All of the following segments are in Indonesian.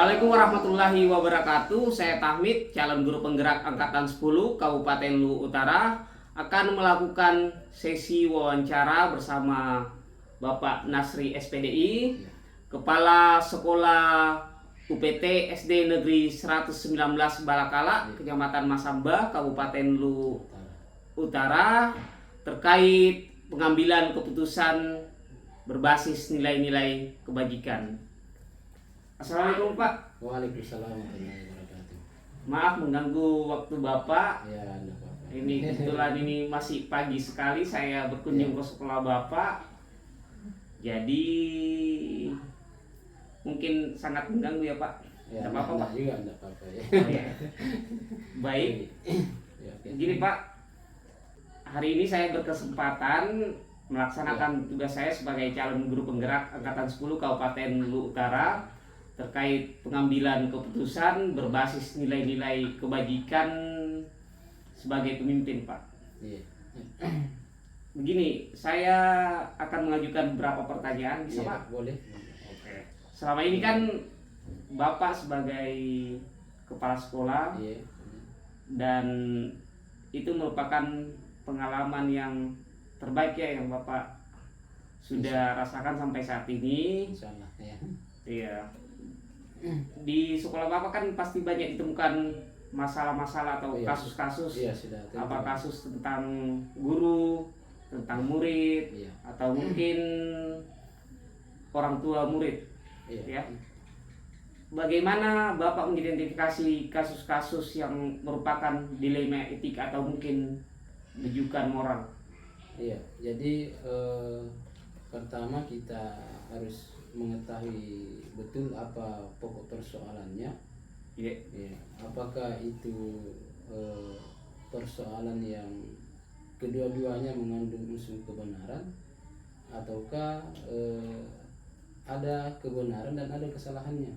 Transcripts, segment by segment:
Assalamualaikum warahmatullahi wabarakatuh. Saya Tahmid, calon guru penggerak angkatan 10 Kabupaten Luwu Utara, akan melakukan sesi wawancara bersama Bapak Nasri SPDI, Kepala Sekolah UPT SD Negeri 119 Balakala, Kecamatan Masamba, Kabupaten Luwu Utara, terkait pengambilan keputusan berbasis nilai-nilai kebajikan. Assalamualaikum Pak. Waalaikumsalam warahmatullahi wabarakatuh. Maaf mengganggu waktu Bapak. Ya, enggak apa-apa. Ini kebetulan ini masih pagi sekali saya berkunjung ke sekolah Bapak. Jadi mungkin sangat mengganggu ya Pak. Ya, Tidak apa-apa Pak. juga enggak apa-apa ya. Oh, ya. Baik. Ya, oke. Gini Pak. Hari ini saya berkesempatan melaksanakan tugas saya sebagai calon guru penggerak angkatan 10 Kabupaten Luwu Utara terkait pengambilan keputusan berbasis nilai-nilai kebajikan sebagai pemimpin Pak. Iya. Begini, saya akan mengajukan beberapa pertanyaan, bisa Iya, Pak? boleh. Oke. Selama ini kan Bapak sebagai kepala sekolah Iya. dan itu merupakan pengalaman yang terbaik ya yang Bapak sudah rasakan sampai saat ini. Insyaallah ya. Iya. Di sekolah Bapak kan pasti banyak ditemukan masalah-masalah atau Iya. kasus-kasus. Iya, sudah tentu. Apa kasus tentang guru, tentang murid, Iya. atau mungkin orang tua murid, Iya. ya. Bagaimana Bapak mengidentifikasi kasus-kasus yang merupakan dilema etik atau mungkin rujukan moral? Iya. Jadi pertama kita harus mengetahui betul apa pokok persoalannya. Iya. Ya, apakah itu persoalan yang kedua-duanya mengandung unsur kebenaran, ataukah ada kebenaran dan ada kesalahannya?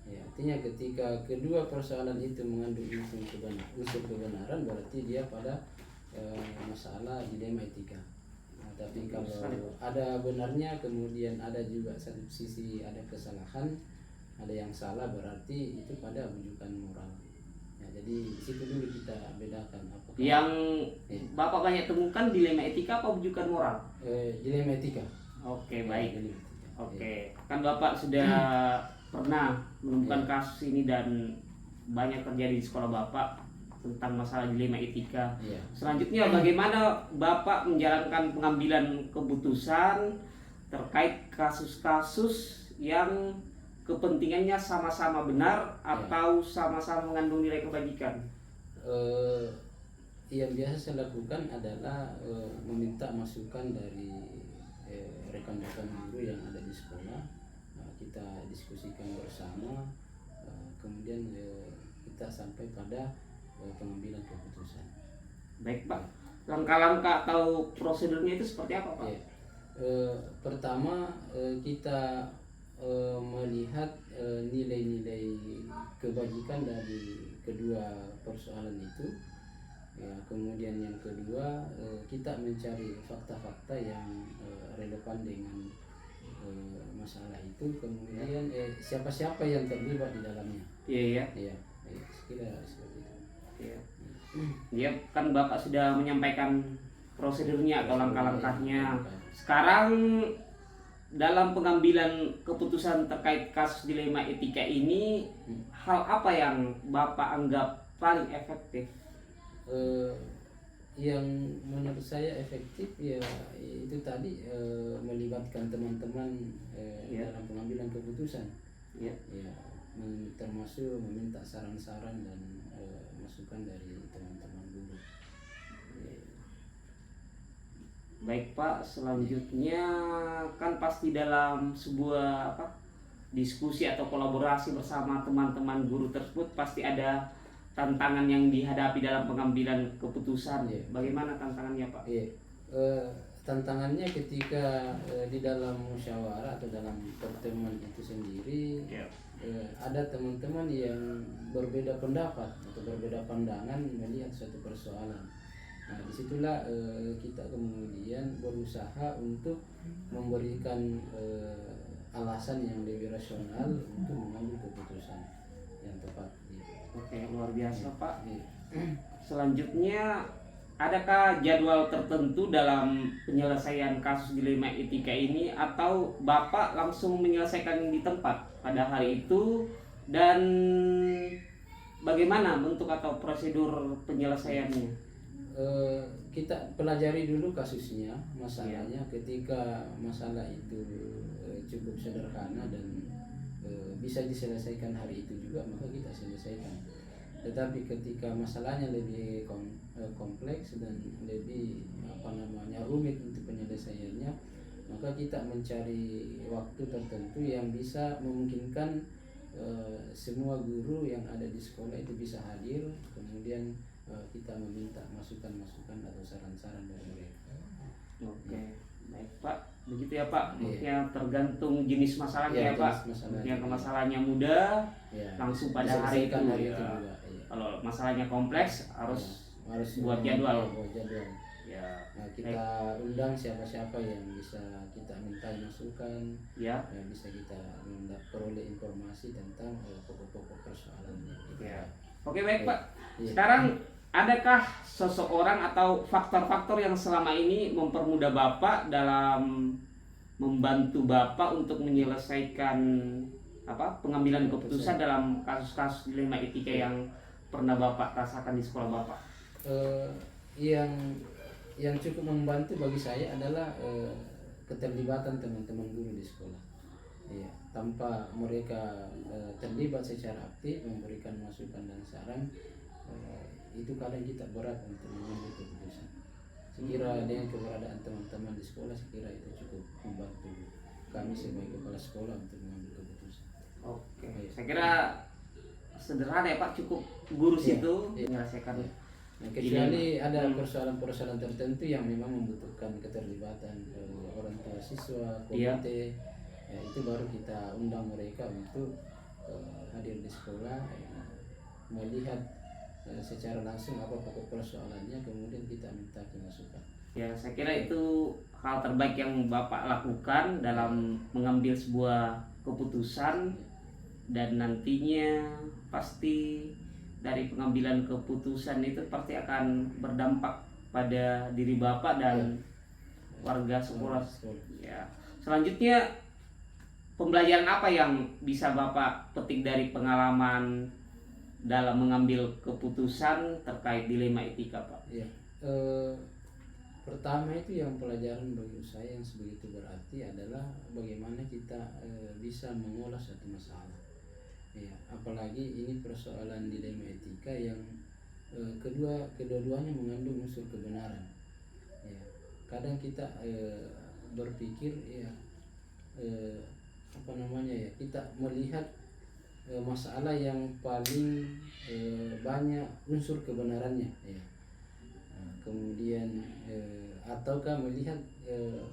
Ya, artinya ketika kedua persoalan itu mengandung unsur kebenaran, berarti dia pada masalah dilema etika. Nah, tapi kalau ada benarnya, kemudian ada juga satu sisi ada kesalahan, ada yang salah, berarti itu pada rujukan moral. Ya, jadi situ dulu kita bedakan apakah Yang Bapak banyak temukan dilema etika apa rujukan moral? dilema etika. Oke, baik. Dilema etika. Oke, kan Bapak sudah pernah menemukan kasus ini dan banyak terjadi di sekolah Bapak tentang masalah dilema etika. Iya. Selanjutnya, bagaimana Bapak menjalankan pengambilan keputusan terkait kasus-kasus yang kepentingannya sama-sama benar atau sama-sama mengandung nilai kebajikan? Yang biasa saya lakukan adalah meminta masukan dari rekan-rekan guru yang ada di sekolah. Kita diskusikan bersama, kemudian kita sampai pada pengambilan keputusan. Baik Pak, langkah-langkah atau prosedurnya itu seperti apa Pak? Ya. Pertama kita melihat nilai-nilai kebajikan dari kedua persoalan itu. Ya, kemudian yang kedua kita mencari fakta-fakta yang relevan dengan masalah itu. Kemudian siapa-siapa yang terlibat di dalamnya. Iya ya. Iya, sekira seperti itu. Iya. Ya, kan Bapak sudah menyampaikan prosedurnya atau langkah-langkahnya. Sekarang dalam pengambilan keputusan terkait kasus dilema etika ini, hal apa yang Bapak anggap paling efektif? Yang menurut saya efektif ya itu tadi, melibatkan teman-teman dalam pengambilan keputusan. Ya. Ya, termasuk meminta saran-saran dan masukan dari teman-teman guru. Baik Pak, selanjutnya kan pasti dalam sebuah diskusi atau kolaborasi bersama teman-teman guru tersebut pasti ada tantangan yang dihadapi dalam pengambilan keputusan. Iya. Bagaimana tantangannya Pak? Iya. Tantangannya ketika di dalam musyawarah atau dalam pertemuan itu sendiri, Ya. ada teman-teman yang berbeda pendapat atau berbeda pandangan melihat suatu persoalan. Nah, disitulah kita kemudian berusaha untuk memberikan alasan yang lebih rasional untuk mengambil keputusan yang tepat. Ya. Oke, luar biasa Pak. Iya. Selanjutnya, adakah jadwal tertentu dalam penyelesaian kasus dilema etika ini atau Bapak langsung menyelesaikan di tempat pada hari itu, dan bagaimana bentuk atau prosedur penyelesaiannya? Kita pelajari dulu kasusnya, masalahnya. Ketika masalah itu cukup sederhana dan bisa diselesaikan hari itu juga, maka kita selesaikan. Tetapi ketika masalahnya lebih kompleks dan lebih rumit untuk penyelesaiannya, maka kita mencari waktu tertentu yang bisa memungkinkan semua guru yang ada di sekolah itu bisa hadir, kemudian kita meminta masukan-masukan atau saran-saran dari mereka. Oke, baik Pak. Begitu ya Pak. Iya. Ya, tergantung jenis masalahnya ya, Iya, Pak. jenis masalahnya. Yang masalahnya mudah Ya, langsung pada hari itu. diselesaikan hari Ya. itu juga. Iya. Kalau masalahnya kompleks harus Harus buat jadwal. buat jadwal. Ya. Nah, kita undang siapa-siapa yang bisa kita minta masukan, Ya. yang bisa kita peroleh informasi tentang pokok-pokok persoalannya. Gitu. Ya. Oke, baik Pak. Iya. Sekarang, adakah seseorang atau faktor-faktor yang selama ini mempermudah Bapak dalam membantu Bapak untuk menyelesaikan pengambilan keputusan dalam kasus-kasus dilema etika yang pernah Bapak rasakan di sekolah Bapak? Yang cukup membantu bagi saya adalah keterlibatan teman-teman guru di sekolah. Iya, tanpa mereka terlibat secara aktif memberikan masukan dan saran, itu kadang kita berat untuk mengambil keputusan. Sekira dengan keberadaan teman-teman di sekolah, sekira itu cukup membantu kami sebagai kepala sekolah untuk mengambil keputusan. Oke, Iya. saya kira sederhana ya Pak, cukup guru Iya, situ iya. menyelesaikan. Nah, kecuali ada persoalan-persoalan tertentu yang memang membutuhkan keterlibatan orang tua siswa, Iya. komite, ya, itu baru kita undang mereka untuk hadir di sekolah, melihat secara langsung apa pokok persoalannya, kemudian kita minta masukan. Ya, saya kira itu hal terbaik yang Bapak lakukan dalam mengambil sebuah keputusan, dan nantinya pasti dari pengambilan keputusan itu pasti akan berdampak pada diri Bapak dan warga sekolah. Ya. Selanjutnya, pembelajaran apa yang bisa Bapak petik dari pengalaman dalam mengambil keputusan terkait dilema etika, Pak? Ya, pertama itu yang pelajaran bagi saya yang sebegitu berarti adalah bagaimana kita bisa mengolah satu masalah. Ya, apalagi ini persoalan dilema etika yang kedua-duanya mengandung unsur kebenaran. Ya, kadang kita berpikir kita melihat masalah yang paling banyak unsur kebenarannya, ya. Kemudian ataukah melihat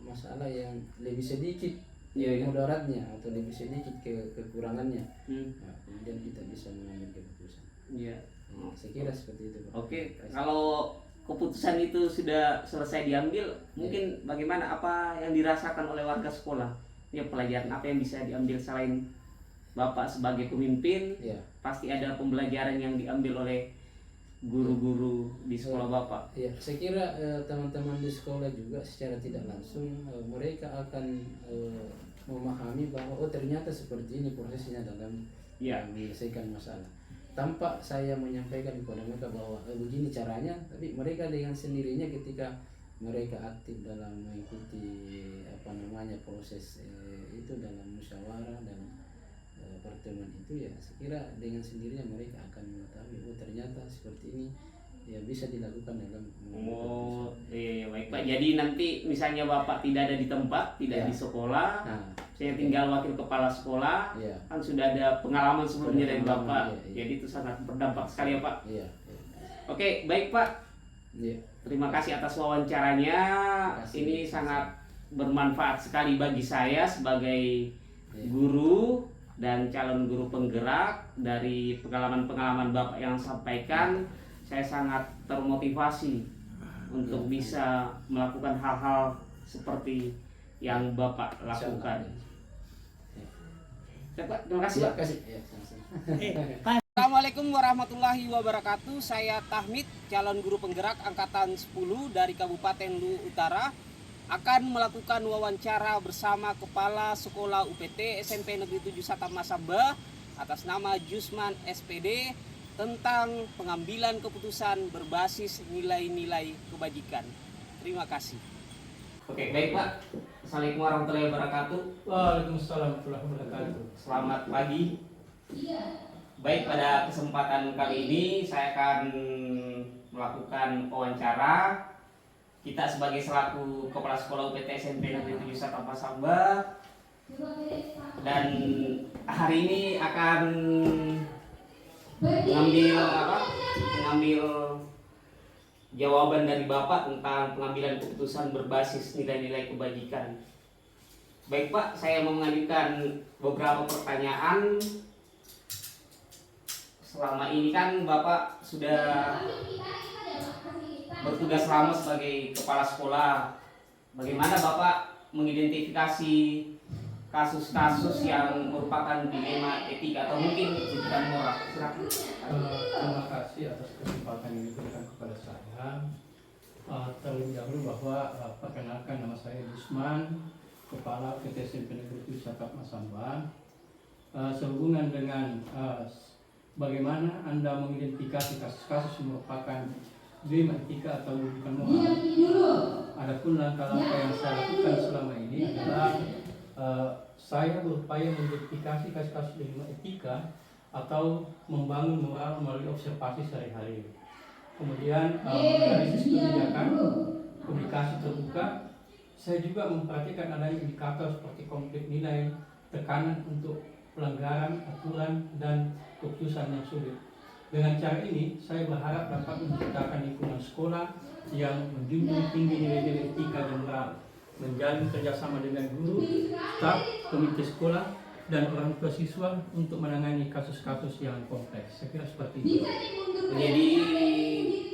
masalah yang lebih sedikit mudaratnya atau lebih sedikit kekurangannya. Nah, kemudian kita bisa mengambil keputusan. Iya. Saya kira seperti itu, Pak. Oke, kalau keputusan itu sudah selesai diambil, mungkin bagaimana apa yang dirasakan oleh warga sekolah? Ya, pelajaran apa yang bisa diambil selain Bapak sebagai pemimpin? Ya. Pasti ada pembelajaran yang diambil oleh guru-guru di sekolah Bapak. Ya, saya kira teman-teman di sekolah juga secara tidak langsung mereka akan memahami bahwa ternyata seperti ini prosesnya dalam menyelesaikan masalah. Tanpa saya menyampaikan kepada mereka bahwa begini caranya, tapi mereka dengan sendirinya ketika mereka aktif dalam mengikuti proses itu dalam musyawarah dan pertemuan itu, ya saya kira dengan sendirinya mereka akan mengetahui ternyata seperti ini ya bisa dilakukan dalam iya baik Pak. Jadi nanti misalnya Bapak tidak ada di tempat, tidak di sekolah, saya tinggal wakil kepala sekolah, kan sudah ada pengalaman sebelumnya dari Bapak. Jadi itu sangat berdampak sekali ya Pak. Oke, baik Pak. Terima kasih atas wawancaranya. Ini sangat bermanfaat sekali bagi saya sebagai guru dan calon guru penggerak. Dari pengalaman-pengalaman Bapak yang sampaikan, saya sangat termotivasi untuk bisa melakukan hal-hal seperti yang Bapak lakukan. Pak, terima kasih Siap Pak. kasih. Ya, sama-sama. Assalamualaikum warahmatullahi wabarakatuh. Saya Tahmid, calon guru penggerak angkatan 10 dari Kabupaten Luwu Utara, akan melakukan wawancara bersama Kepala Sekolah UPT SMP Negeri 7 Satap Masamba atas nama Jusman SPD tentang pengambilan keputusan berbasis nilai-nilai kebajikan. Terima kasih. Oke, baik Pak. Assalamualaikum warahmatullahi wabarakatuh. Waalaikumsalam warahmatullahi wabarakatuh. Selamat pagi. Baik, pada kesempatan kali ini saya akan melakukan wawancara. Kita sebagai selaku Kepala Sekolah UPT SMP Negeri 7 Satap Masamba, dan hari ini akan mengambil jawaban dari Bapak tentang pengambilan keputusan berbasis nilai-nilai kebajikan. Baik Pak, saya mau mengajukan beberapa pertanyaan. Selama ini kan Bapak sudah bertugas lama sebagai kepala sekolah. Bagaimana Bapak mengidentifikasi kasus-kasus yang merupakan dilema etika atau mungkin bukan moral? Silakan. Terima kasih atas kesempatan yang diberikan kepada saya. Terlebih dahulu bahwa perkenalkan, nama saya Jusman, Kepala UPT SMP Negeri 7 Satap Masamba. Sehubungan dengan bagaimana Anda mengidentifikasi kasus-kasus yang merupakan dilema etika atau bukan moral. Adapun langkah-langkah yang saya lakukan selama ini adalah saya berupaya mengidentifikasi kasus-kasus dilema etika atau membangun moral melalui observasi sehari-hari. Kemudian menganalisis kebijakan, komunikasi terbuka. Saya juga memperhatikan adanya indikator seperti konflik nilai, tekanan untuk pelanggaran aturan dan keputusan yang sulit. Dengan cara ini, saya berharap dapat menciptakan lingkungan sekolah yang menjunjung tinggi nilai-nilai etika dan moral, menjalin kerjasama dengan guru, staf, komite sekolah, dan orang tua siswa untuk menangani kasus-kasus yang kompleks. Saya kira seperti itu. Jadi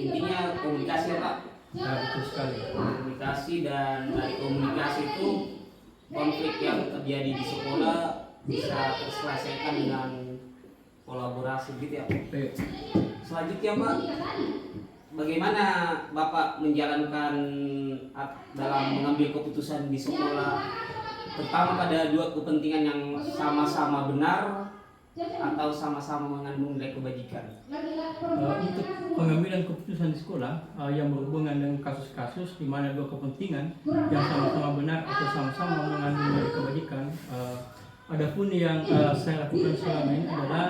intinya komunikasi ya Pak. Nah, betul sekali. Komunikasi, dan dari komunikasi itu konflik yang terjadi di sekolah bisa terselesaikan dengan kolaborasi gitu ya. Baik. Selanjutnya Pak, bagaimana Bapak menjalankan dalam mengambil keputusan di sekolah, terutama pada dua kepentingan yang sama-sama benar atau sama-sama mengandung nilai kebajikan? Untuk pengambilan keputusan di sekolah yang berhubungan dengan kasus-kasus di mana dua kepentingan yang sama-sama benar atau sama-sama mengandung nilai kebajikan, adapun yang saya lakukan selama ini adalah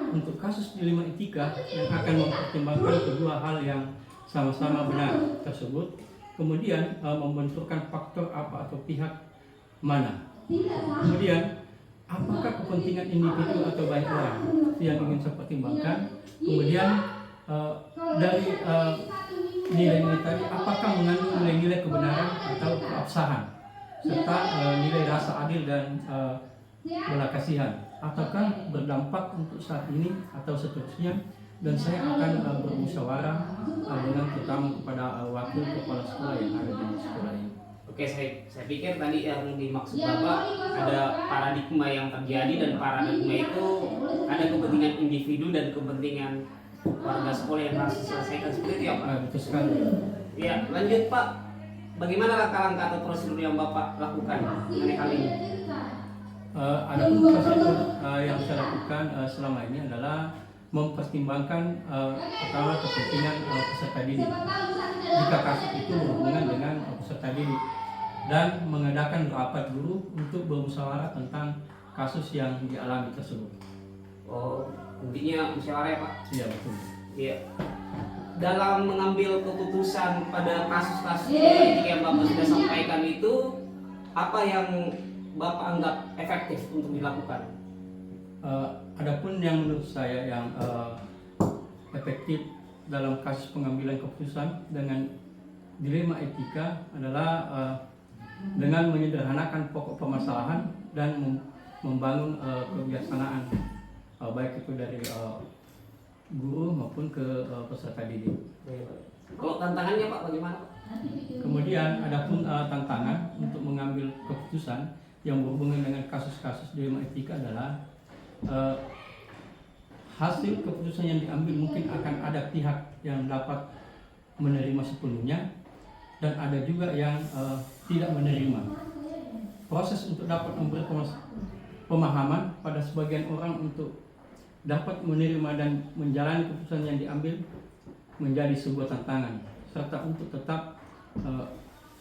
untuk kasus dilema etika yang akan mempertimbangkan kedua hal yang sama-sama benar tersebut, kemudian membenturkan faktor apa atau pihak mana, kemudian apakah kepentingan individu atau banyak orang yang ingin saya pertimbangkan, kemudian dari nilai-nilai tadi apakah mengandung nilai-nilai kebenaran atau keabsahan, serta nilai rasa adil dan belas kasihan, ataukah berdampak untuk saat ini atau seterusnya. Dan saya akan bermusyawarah dengan terutama kepada wakil kepala sekolah yang ada di sekolah ini. Oke, saya pikir tadi yang dimaksud Bapak ada paradigma yang terjadi, dan paradigma itu ada kepentingan individu dan kepentingan warga sekolah yang harus diselesaikan, seperti itu ya Pak? Betul sekali. Ya, lanjut Pak. Bagaimana langkah-langkah atau prosedur yang Bapak lakukan mengenai hal ini? Adapun prosedur yang saya lakukan selama ini adalah mempertimbangkan pertama kepentingan peserta didik jika kasus itu berhubungan dengan peserta didik, dan mengadakan rapat guru untuk bermusyawarah tentang kasus yang dialami tersebut. Oh, intinya musyawarah ya Pak? Iya, betul. Iya. Dalam mengambil keputusan pada kasus-kasus politik yang Bapak sudah sampaikan itu, apa yang Bapak anggap efektif untuk dilakukan? Adapun yang menurut saya yang efektif dalam kasus pengambilan keputusan dengan dilema etika adalah dengan menyederhanakan pokok permasalahan dan membangun kebijaksanaan, baik itu dari guru maupun ke peserta didik. Kalau tantangannya Pak bagaimana Pak? Kemudian adapun tantangan untuk mengambil keputusan yang berhubungan dengan kasus-kasus dilema etika adalah eh, hasil keputusan yang diambil mungkin akan ada pihak yang dapat menerima sepenuhnya dan ada juga yang tidak menerima. Proses untuk dapat memberi pemahaman pada sebagian orang untuk dapat menerima dan menjalani keputusan yang diambil menjadi sebuah tantangan, serta untuk tetap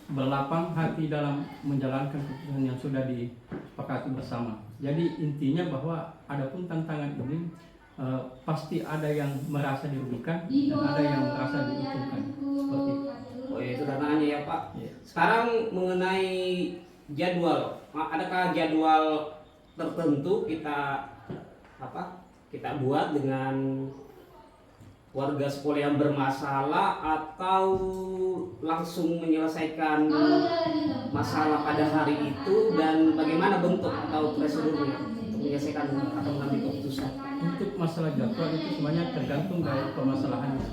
berlapang hati dalam menjalankan keputusan yang sudah disepakati bersama. Jadi intinya bahwa adapun tantangan ini pasti ada yang merasa dirugikan dan ada yang merasa diuntungkan. Seperti itu. Oh ya, itu tantangannya ya Pak. Ya. Sekarang mengenai jadwal, adakah jadwal tertentu kita buat dengan warga sekolah yang bermasalah atau langsung menyelesaikan masalah pada hari itu, dan bagaimana bentuk atau prosedurnya untuk menyelesaikan atau mengambil keputusan? Untuk masalah jadwal itu sebenarnya tergantung dari permasalahannya.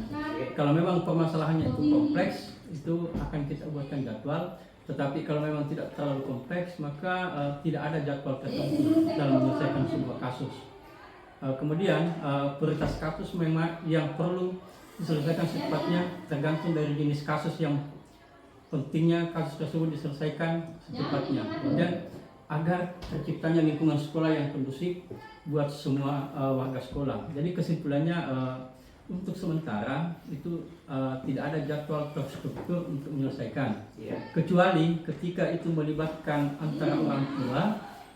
Kalau memang permasalahannya itu kompleks, itu akan kita buatkan jadwal. Tetapi kalau memang tidak terlalu kompleks, maka tidak ada jadwal tertentu dalam menyelesaikan sebuah kasus. Kemudian prioritas kasus memang yang perlu diselesaikan secepatnya tergantung dari jenis kasus yang pentingnya kasus tersebut diselesaikan secepatnya. Kemudian agar terciptanya lingkungan sekolah yang kondusif buat semua warga sekolah. Jadi kesimpulannya untuk sementara itu tidak ada jadwal terstruktur untuk menyelesaikan. Kecuali ketika itu melibatkan antara orang tua,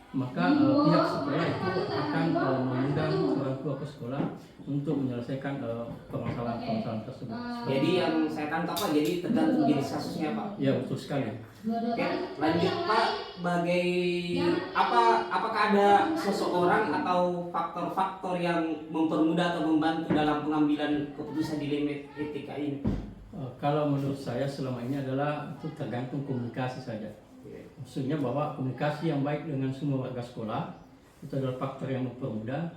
maka pihak sekolah itu akan mengundang orang tua ke sekolah untuk menyelesaikan permasalahan tersebut. Jadi yang saya tangkap Pak, jadi tergantung jenis kasusnya Pak. Ya, betul sekali. Oke, lanjut Pak, apakah ada seseorang atau faktor-faktor yang mempermudah atau membantu dalam pengambilan keputusan dilema etika ini? Kalau menurut saya selama ini adalah itu tergantung komunikasi saja. Maksudnya bahwa komunikasi yang baik dengan semua warga sekolah itu adalah faktor yang mempermudah.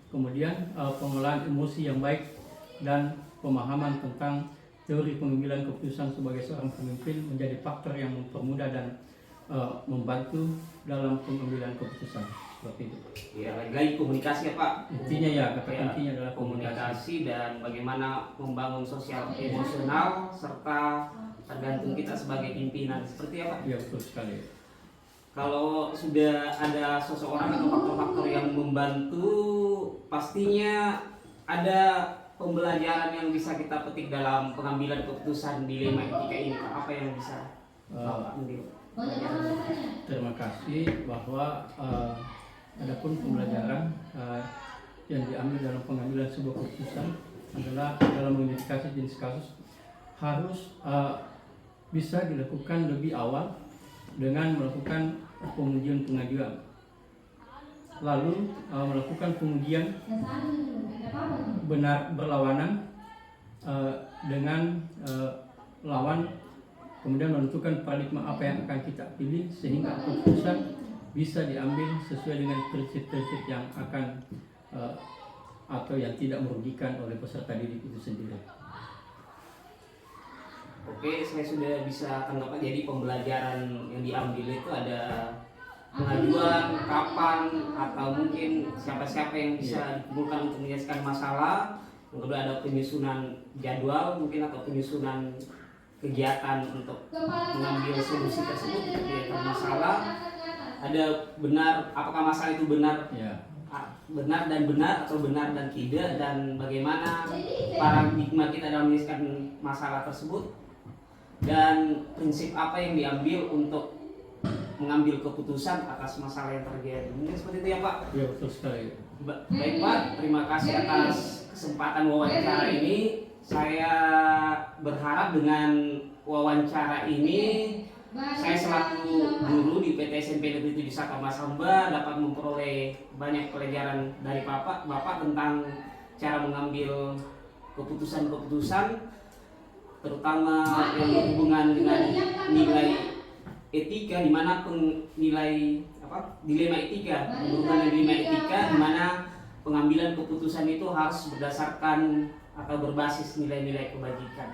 Kemudian pengelolaan emosi yang baik dan pemahaman tentang teori pengambilan keputusan sebagai seorang pemimpin menjadi faktor yang mempermudah dan membantu dalam pengambilan keputusan. Seperti itu. Ya, lagi komunikasi ya Pak. Intinya ya, kata kuncinya adalah komunikasi dan bagaimana membangun sosial emosional serta tergantung kita sebagai pimpinan. Seperti apa? Ya, betul sekali. Kalau sudah ada seseorang atau faktor-faktor yang membantu, pastinya ada pembelajaran yang bisa kita petik dalam pengambilan keputusan dilema etika ini. Apa yang bisa Bapak ambil? Terima kasih bahwa adapun pembelajaran yang diambil dalam pengambilan sebuah keputusan adalah dalam mengidentifikasi jenis kasus harus bisa dilakukan lebih awal dengan melakukan pengujian pengajuan, lalu melakukan pengujian benar berlawanan dengan lawan, kemudian menentukan paradigma apa yang akan kita pilih sehingga keputusan bisa diambil sesuai dengan prinsip-prinsip yang akan atau yang tidak merugikan oleh peserta didik itu sendiri. Oke, saya sudah bisa tangkap. Jadi pembelajaran yang diambil itu ada pengajuan, kapan, atau mungkin siapa-siapa yang bisa dikumpulkan untuk menyelesaikan masalah. Yang kedua ada penyusunan jadwal mungkin atau penyusunan kegiatan untuk mengambil solusi tersebut kegiatan masalah. Ada benar, apakah masalah itu benar? Ya. Benar dan benar atau benar dan tidak, dan bagaimana paradigma kita dalam menyelesaikan masalah tersebut, dan prinsip apa yang diambil untuk mengambil keputusan atas masalah yang terjadi. Mungkin seperti itu ya Pak. Ya, betul sekali. Baik Pak, terima kasih atas kesempatan wawancara ini. Saya berharap dengan wawancara ini saya selaku guru di PT SMP Negeri 7 Saka Masamba dapat memperoleh banyak pelajaran dari Bapak tentang cara mengambil keputusan-keputusan, terutama yang berhubungan dengan nilai etika, di mana dilema etika, berhubungan dengan dilema etika, di mana pengambilan keputusan itu harus berdasarkan atau berbasis nilai-nilai kebajikan.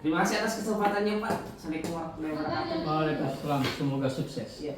Terima kasih atas kesempatannya Pak. Assalamualaikum warahmatullahi wabarakatuh. Waalaikumsalam, semoga sukses. Ya.